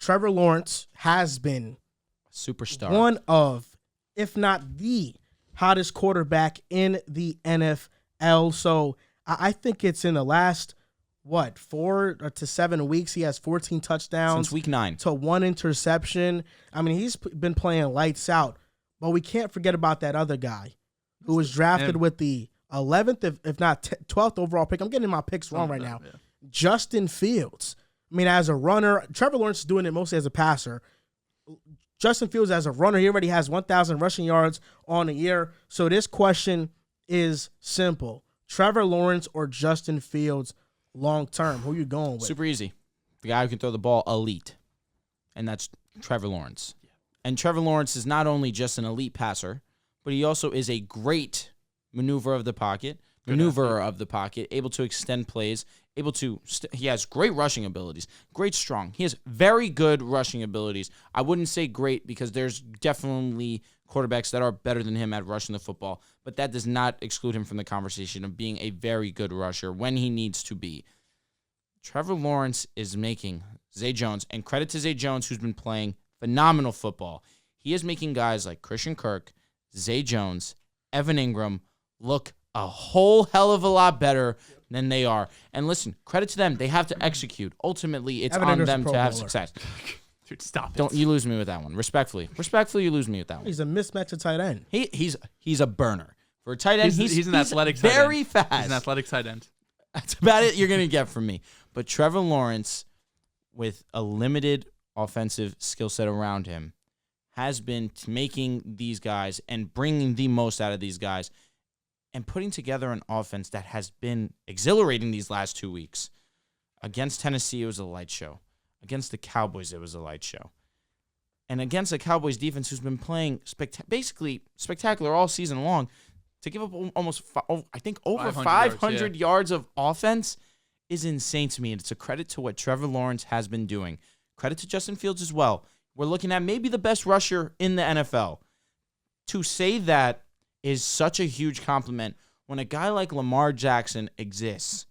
Trevor Lawrence has been superstar, one of, if not the hottest quarterback in the NFL. So I think it's in the last, 4 to 7 weeks, he has 14 touchdowns. Since week 9. To 1 interception. I mean, he's been playing lights out. But we can't forget about that other guy who was drafted with the 11th, if not 12th overall pick. I'm getting my picks wrong right now. Yeah. Justin Fields. I mean, as a runner, Trevor Lawrence is doing it mostly as a passer. Justin Fields as a runner, he already has 1,000 rushing yards on a year. So this question is simple. Trevor Lawrence or Justin Fields long term? Who are you going with? Super easy. The guy who can throw the ball elite. And that's Trevor Lawrence. Yeah. And Trevor Lawrence is not only just an elite passer, but he also is a great maneuverer of the pocket, able to extend plays, he has great rushing abilities, great strong. He has very good rushing abilities. I wouldn't say great because there's definitely quarterbacks that are better than him at rushing the football, but that does not exclude him from the conversation of being a very good rusher when he needs to be. Trevor Lawrence is making Zay Jones, and credit to Zay Jones, who's been playing phenomenal football. He is making guys like Christian Kirk, Zay Jones, Evan Ingram look a whole hell of a lot better than they are. And listen, credit to them. They have to execute. Ultimately, it's on them to have success. Dude, stop it. Don't you lose me with that one. Respectfully, you lose me with that one. He's a mismatch at tight end. He's a burner. For a tight end, he's an athletic tight end. Very fast. He's an athletic tight end. That's about it you're going to get from me. But Trevor Lawrence, with a limited offensive skill set around him, has been making these guys and bringing the most out of these guys and putting together an offense that has been exhilarating these last 2 weeks. Against Tennessee, it was a light show. Against the Cowboys, it was a light show. And against the Cowboys defense, who's been playing basically spectacular all season long, to give up almost, I think, over 500 yards of offense is insane to me. And it's a credit to what Trevor Lawrence has been doing. Credit to Justin Fields as well. We're looking at maybe the best rusher in the NFL. To say that is such a huge compliment when a guy like Lamar Jackson exists.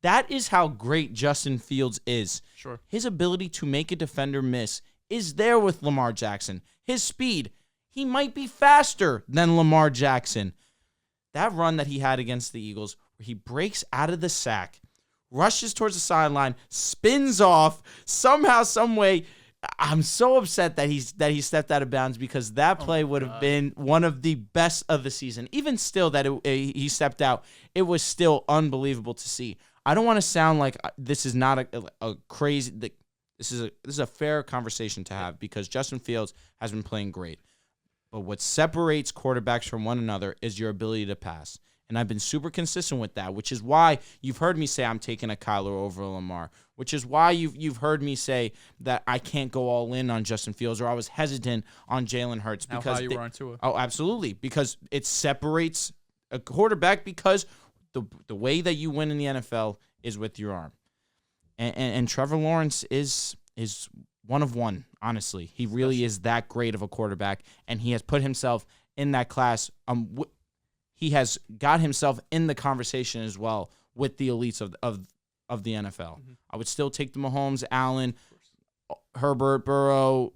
That is how great Justin Fields is. Sure. His ability to make a defender miss is there with Lamar Jackson. His speed, he might be faster than Lamar Jackson. That run that he had against the Eagles, where he breaks out of the sack, rushes towards the sideline, spins off, somehow, some way. I'm so upset that he stepped out of bounds because that play would have been one of the best of the season. Even still that he stepped out, it was still unbelievable to see. I don't want to sound like this is not a crazy. This is a fair conversation to have because Justin Fields has been playing great. But what separates quarterbacks from one another is your ability to pass. And I've been super consistent with that, which is why you've heard me say I'm taking a Kyler over Lamar, which is why you've heard me say that I can't go all in on Justin Fields, or I was hesitant on Jalen Hurts. Because you were on Tua. Oh, absolutely. Because it separates a quarterback because the way that you win in the NFL is with your arm. And Trevor Lawrence is one of one, honestly. He really is that great of a quarterback, and he has put himself in that class. He has got himself in the conversation as well with the elites of the NFL. Mm-hmm. I would still take the Mahomes, Allen, Herbert, Burrow.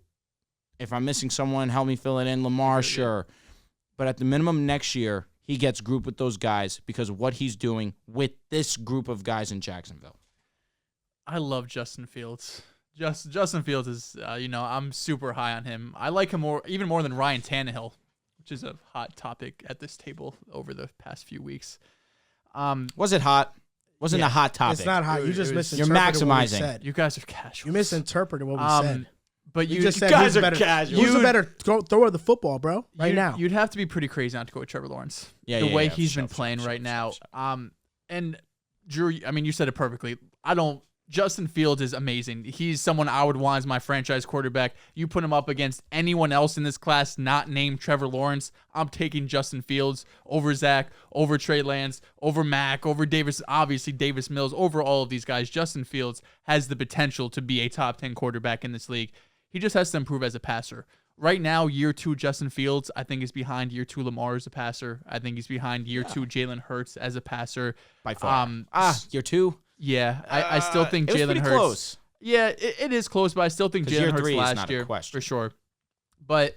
If I'm missing someone, help me fill it in. Lamar, sure. But at the minimum next year, he gets grouped with those guys because of what he's doing with this group of guys in Jacksonville. I love Justin Fields. Justin Fields is, I'm super high on him. I like him even more than Ryan Tannehill, which is a hot topic at this table over the past few weeks. Was it hot? Wasn't a hot topic. It's not hot. You just misinterpreted You're maximizing. what we said. You guys are casual. You misinterpreted what we said. But you just said guys who's are better, casual. Who's the better thrower of the football, bro? Now. You'd have to be pretty crazy not to go with Trevor Lawrence. The way he's been playing right now. And Drew, I mean, you said it perfectly. Justin Fields is amazing. He's someone I would want as my franchise quarterback. You put him up against anyone else in this class not named Trevor Lawrence, I'm taking Justin Fields over Zach, over Trey Lance, over Mac, over Davis, obviously Davis Mills, over all of these guys. Justin Fields has the potential to be a top 10 quarterback in this league. He just has to improve as a passer. Right now, year 2 Justin Fields, I think is behind year 2 Lamar as a passer. I think he's behind year 2 Jalen Hurts as a passer. By far. Year 2? Yeah, I still think Jalen Hurts. Close. Yeah, it is close, but I still think Jalen Hurts last year for sure. But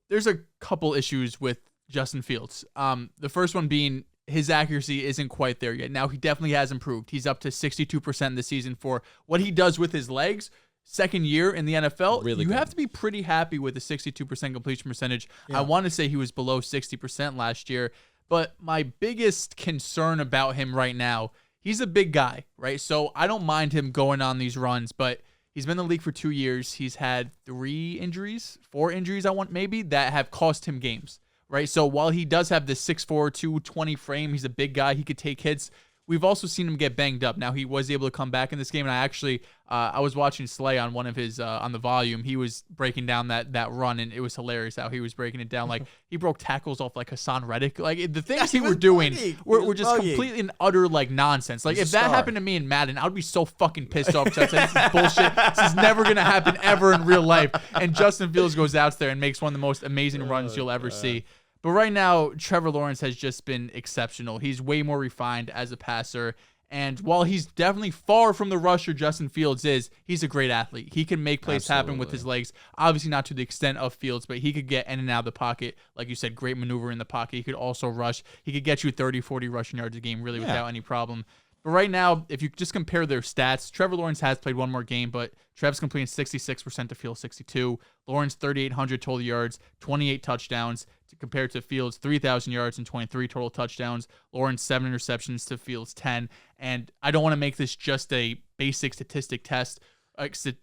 there's a couple issues with Justin Fields. The first one being his accuracy isn't quite there yet. Now, he definitely has improved. He's up to 62% this season for what he does with his legs. Second year in the NFL, you have to be pretty happy with the 62% completion percentage. Yeah. I want to say he was below 60% last year. But my biggest concern about him right now, he's a big guy, right? So I don't mind him going on these runs, but he's been in the league for 2 years. He's had 4 injuries, that have cost him games, right? So while he does have this 6'4", 220 frame, he's a big guy. He could take hits. We've also seen him get banged up. Now, he was able to come back in this game, and I actually, I was watching Slay on one of his, on the volume. He was breaking down that run, and it was hilarious how he was breaking it down. Like, he broke tackles off, like, Hassan Reddick. Like, the things he were doing were just completely and utter, like, nonsense. Like, if that happened to me in Madden, I would be so fucking pissed off because I'd say, this is bullshit. This is never going to happen ever in real life. And Justin Fields goes out there and makes one of the most amazing runs you'll ever see. But right now, Trevor Lawrence has just been exceptional. He's way more refined as a passer. And while he's definitely far from the rusher Justin Fields is, he's a great athlete. He can make plays happen with his legs. Obviously not to the extent of Fields, but he could get in and out of the pocket. Like you said, great maneuver in the pocket. He could also rush. He could get you 30, 40 rushing yards a game really without any problem. But right now, if you just compare their stats, Trevor Lawrence has played one more game, but Trev's completing 66% to Fields 62. Lawrence 3,800 total yards, 28 touchdowns, compared to Fields 3,000 yards and 23 total touchdowns. Lawrence 7 interceptions to Fields 10. And I don't want to make this just a basic statistic test, argument.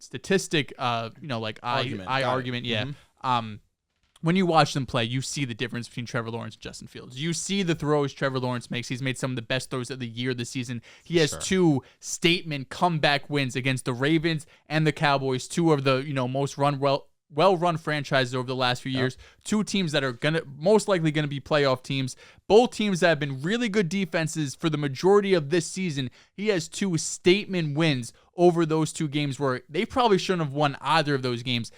Yeah. Mm-hmm. When you watch them play, you see the difference between Trevor Lawrence and Justin Fields. You see the throws Trevor Lawrence makes. He's made some of the best throws of the year this season. He has 2 statement comeback wins against the Ravens and the Cowboys, 2 of the most well-run franchises over the last few years. 2 teams that are most likely going to be playoff teams. Both teams that have been really good defenses for the majority of this season. He has 2 statement wins over those 2 games where they probably shouldn't have won either of those games.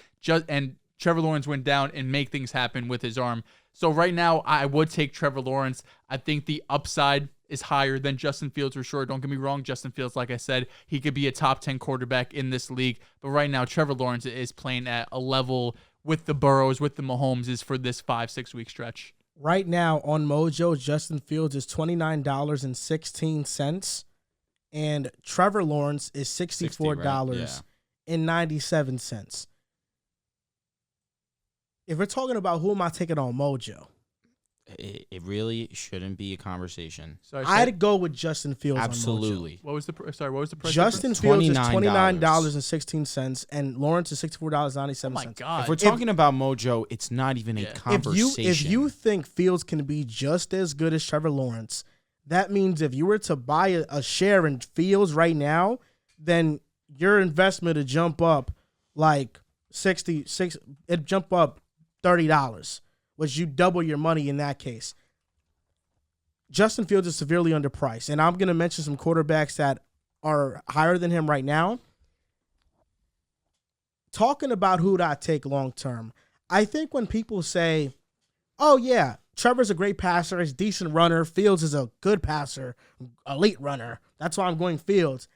And Trevor Lawrence went down and make things happen with his arm. So right now, I would take Trevor Lawrence. I think the upside is higher than Justin Fields for sure. Don't get me wrong. Justin Fields, like I said, he could be a top 10 quarterback in this league. But right now, Trevor Lawrence is playing at a level with the Burrows, with the Mahomes for this 5-6 week stretch. Right now on Mojo, Justin Fields is $29.16. And Trevor Lawrence is $64.97. If we're talking about who am I taking on Mojo, it really shouldn't be a conversation. I'd go with Justin Fields. Absolutely. On Mojo. What was the price? Justin Fields is $29.16, and Lawrence is $64.97. Oh my God! If we're talking about Mojo, it's not even a conversation. If you think Fields can be just as good as Trevor Lawrence, that means if you were to buy a share in Fields right now, then your investment would jump up like $66. It'd jump up $30, which you double your money in that case. Justin Fields is severely underpriced, and I'm going to mention some quarterbacks that are higher than him right now. Talking about who do I take long term, I think when people say, oh yeah, Trevor's a great passer, he's a decent runner, Fields is a good passer, elite runner, that's why I'm going Fields,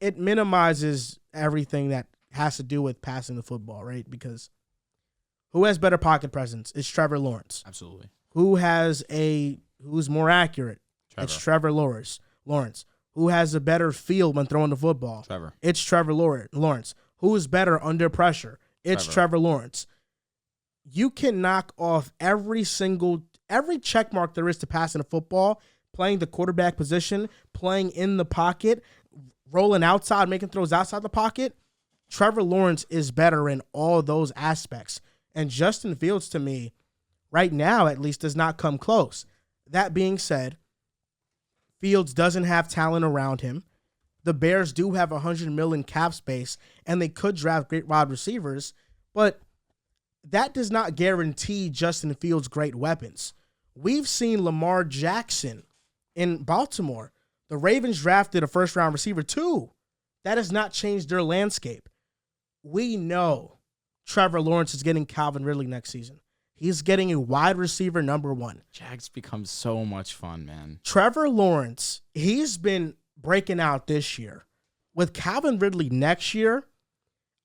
it minimizes everything that has to do with passing the football, right? Because who has better pocket presence? It's Trevor Lawrence. Absolutely. Who's more accurate? It's Trevor Lawrence. Who has a better feel when throwing the football? Trevor. It's Trevor Lawrence. Who is better under pressure? It's Trevor Lawrence. You can knock off every check mark there is to passing the football, playing the quarterback position, playing in the pocket, rolling outside, making throws outside the pocket. Trevor Lawrence is better in all those aspects. And Justin Fields, to me, right now at least, does not come close. That being said, Fields doesn't have talent around him. The Bears do have $100 million cap space, and they could draft great wide receivers, but that does not guarantee Justin Fields great weapons. We've seen Lamar Jackson in Baltimore. The Ravens drafted a first-round receiver too. That has not changed their landscape. We know Trevor Lawrence is getting Calvin Ridley next season. He's getting a wide receiver number 1. Jags become so much fun, man. Trevor Lawrence, he's been breaking out this year. With Calvin Ridley next year,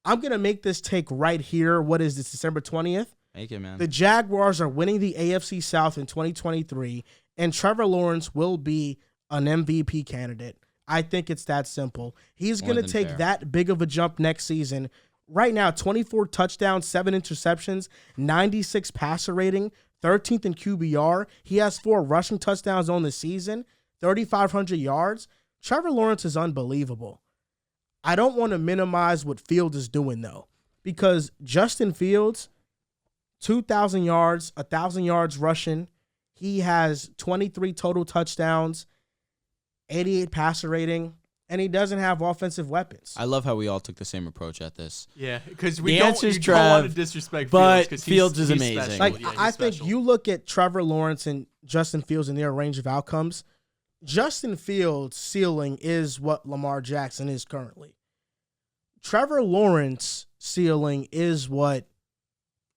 I'm going to make this take right here. What is this, December 20th? Make it, man. The Jaguars are winning the AFC South in 2023, and Trevor Lawrence will be an MVP candidate. I think it's that simple. He's going to take that big of a jump next season. Right now, 24 touchdowns, 7 interceptions, 96 passer rating, 13th in QBR. He has 4 rushing touchdowns on the season, 3,500 yards. Trevor Lawrence is unbelievable. I don't want to minimize what Fields is doing, though, because Justin Fields, 2,000 yards, 1,000 yards rushing. He has 23 total touchdowns, 88 passer rating, and he doesn't have offensive weapons. I love how we all took the same approach at this. Yeah, because we don't want to disrespect Fields, but Fields is amazing. Like, I think you look at Trevor Lawrence and Justin Fields and their range of outcomes. Justin Fields' ceiling is what Lamar Jackson is currently. Trevor Lawrence' ceiling is what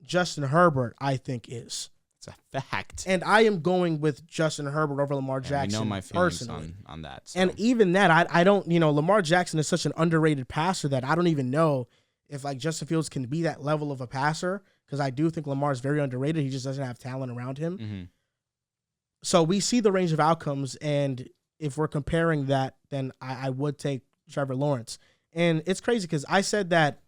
Justin Herbert, I think, is. It's a fact. And I am going with Justin Herbert over Lamar Jackson. I know my feelings personally on that. So. And even that, I don't, Lamar Jackson is such an underrated passer that I don't even know if like Justin Fields can be that level of a passer, because I do think Lamar is very underrated. He just doesn't have talent around him. Mm-hmm. So we see the range of outcomes, and if we're comparing that, then I would take Trevor Lawrence. And it's crazy because I said that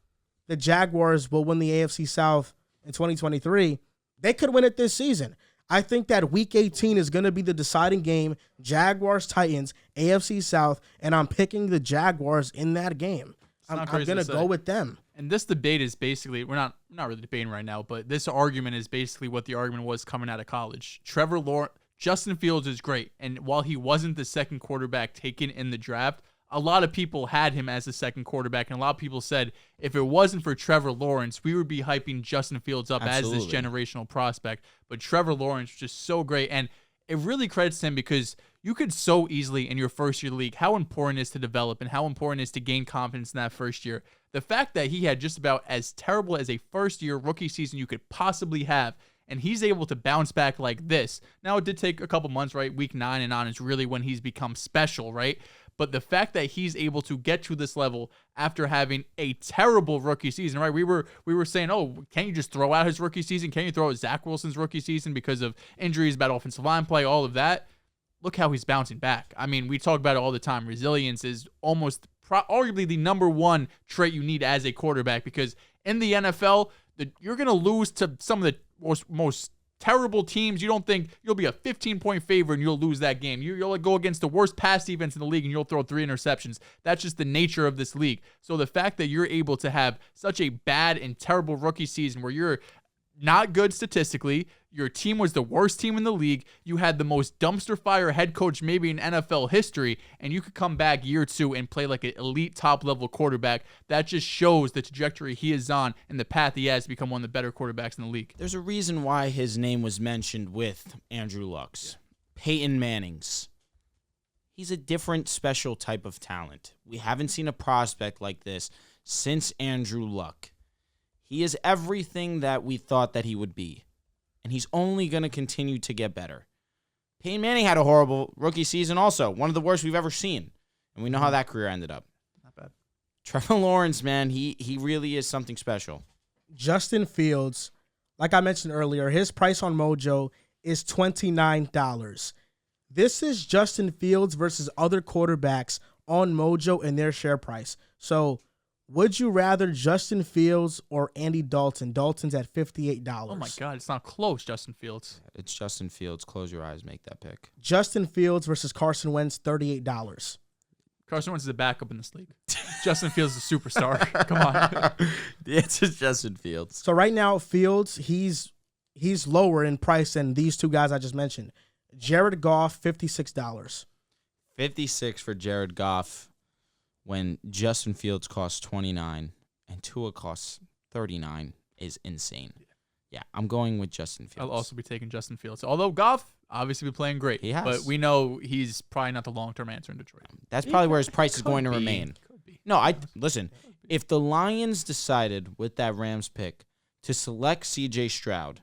the Jaguars will win the AFC South in 2023. They could win it this season. I think that Week 18 is going to be the deciding game, Jaguars-Titans, AFC South, and I'm picking the Jaguars in that game. I'm going to go with them. And this debate is basically, we're not really debating right now, but this argument is basically what the argument was coming out of college. Trevor Lawrence, Justin Fields is great, and while he wasn't the second quarterback taken in the draft, a lot of people had him as the second quarterback, and a lot of people said if it wasn't for Trevor Lawrence, we would be hyping Justin Fields up as this generational prospect. But Trevor Lawrence was just so great, and it really credits him because you could so easily in your first year of the league, how important it is to develop and how important it is to gain confidence in that first year. The fact that he had just about as terrible as a first-year rookie season you could possibly have, and he's able to bounce back like this. Now, it did take a couple months, right? Week 9 and on is really when he's become special, right? But the fact that he's able to get to this level after having a terrible rookie season, right? We were saying, oh, can't you just throw out his rookie season? Can't you throw out Zach Wilson's rookie season because of injuries, bad offensive line play, all of that? Look how he's bouncing back. I mean, we talk about it all the time. Resilience is almost arguably the number one trait you need as a quarterback, because in the NFL, you're going to lose to some of the most terrible teams. You don't think you'll be a 15-point favorite and you'll lose that game. You'll go against the worst pass defense in the league and you'll throw 3 interceptions. That's just the nature of this league. So the fact that you're able to have such a bad and terrible rookie season where you're not good statistically, your team was the worst team in the league, you had the most dumpster fire head coach maybe in NFL history, and you could come back year 2 and play like an elite top-level quarterback, that just shows the trajectory he is on and the path he has to become one of the better quarterbacks in the league. There's a reason why his name was mentioned with Andrew Luck's, Peyton Manning's. He's a different, special type of talent. We haven't seen a prospect like this since Andrew Luck. He is everything that we thought that he would be, and he's only going to continue to get better. Peyton Manning had a horrible rookie season also, one of the worst we've ever seen, and we know how that career ended up. Not bad. Trevor Lawrence, man, he really is something special. Justin Fields, like I mentioned earlier, his price on Mojo is $29. This is Justin Fields versus other quarterbacks on Mojo and their share price. So, would you rather Justin Fields or Andy Dalton? Dalton's at $58. Oh, my God. It's not close, Justin Fields. It's Justin Fields. Close your eyes. Make that pick. Justin Fields versus Carson Wentz, $38. Carson Wentz is a backup in this league. Justin Fields is a superstar. Come on. It's just Justin Fields. So right now, Fields, he's lower in price than these two guys I just mentioned. Jared Goff, $56. $56 for Jared Goff, when Justin Fields costs $29 and Tua costs $39 is insane. Yeah, I'm going with Justin Fields. I'll also be taking Justin Fields. Although Goff obviously be playing great. He has. But we know he's probably not the long-term answer in Detroit. That's probably where his price is going to remain. No, listen, if the Lions decided with that Rams pick to select C.J. Stroud,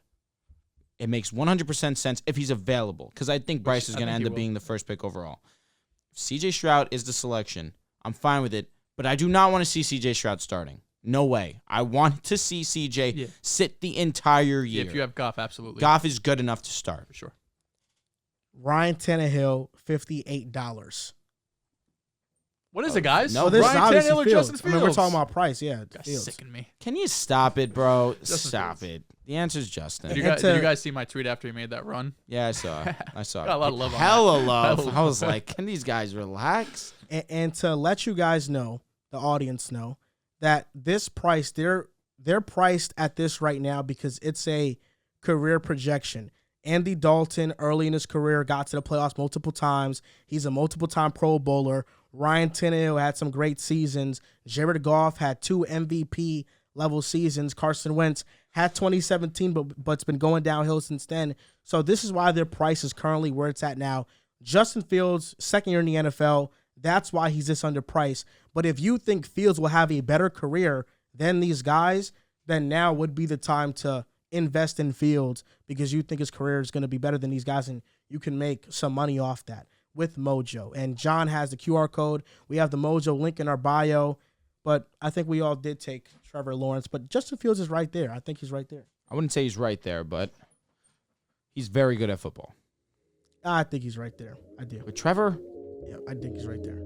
it makes 100% sense if he's available, because I think Bryce is going to end up being the first pick overall. If C.J. Stroud is the selection, I'm fine with it, But I do not want to see C.J. Stroud starting. No way. I want to see C.J. sit the entire year. Yeah, if you have Goff, absolutely. Goff is good enough to start. For sure. Ryan Tannehill, $58. What is it, guys? No, this Ryan is Tannehill or Fields. Justin Fields? I mean, we're talking about price, yeah. That's sicking me. Can you stop it, bro? Justin Stop Fields. it. The answer's Justin. Did you guys see my tweet after he made that run? Yeah, I saw it. I saw Got a lot of love on Hella that. love. Hella I was like, can these guys relax? And to let you guys know, the audience know, that this price, they're priced at this right now because it's a career projection. Andy Dalton, early in his career, got to the playoffs multiple times. He's a multiple-time Pro Bowler. Ryan Tannehill had some great seasons. Jared Goff had 2 MVP-level seasons. Carson Wentz had 2017, but it's been going downhill since then. So this is why their price is currently where it's at now. Justin Fields, second year in the NFL, that's why he's this underpriced. But if you think Fields will have a better career than these guys, then now would be the time to invest in Fields because you think his career is going to be better than these guys and you can make some money off that with Mojo. And John has the QR code. We have the Mojo link in our bio. But I think we all did take Trevor Lawrence. But Justin Fields is right there. I think he's right there. I wouldn't say he's right there, but he's very good at football. I think he's right there. I do. With Trevor? Yeah, I think he's right there.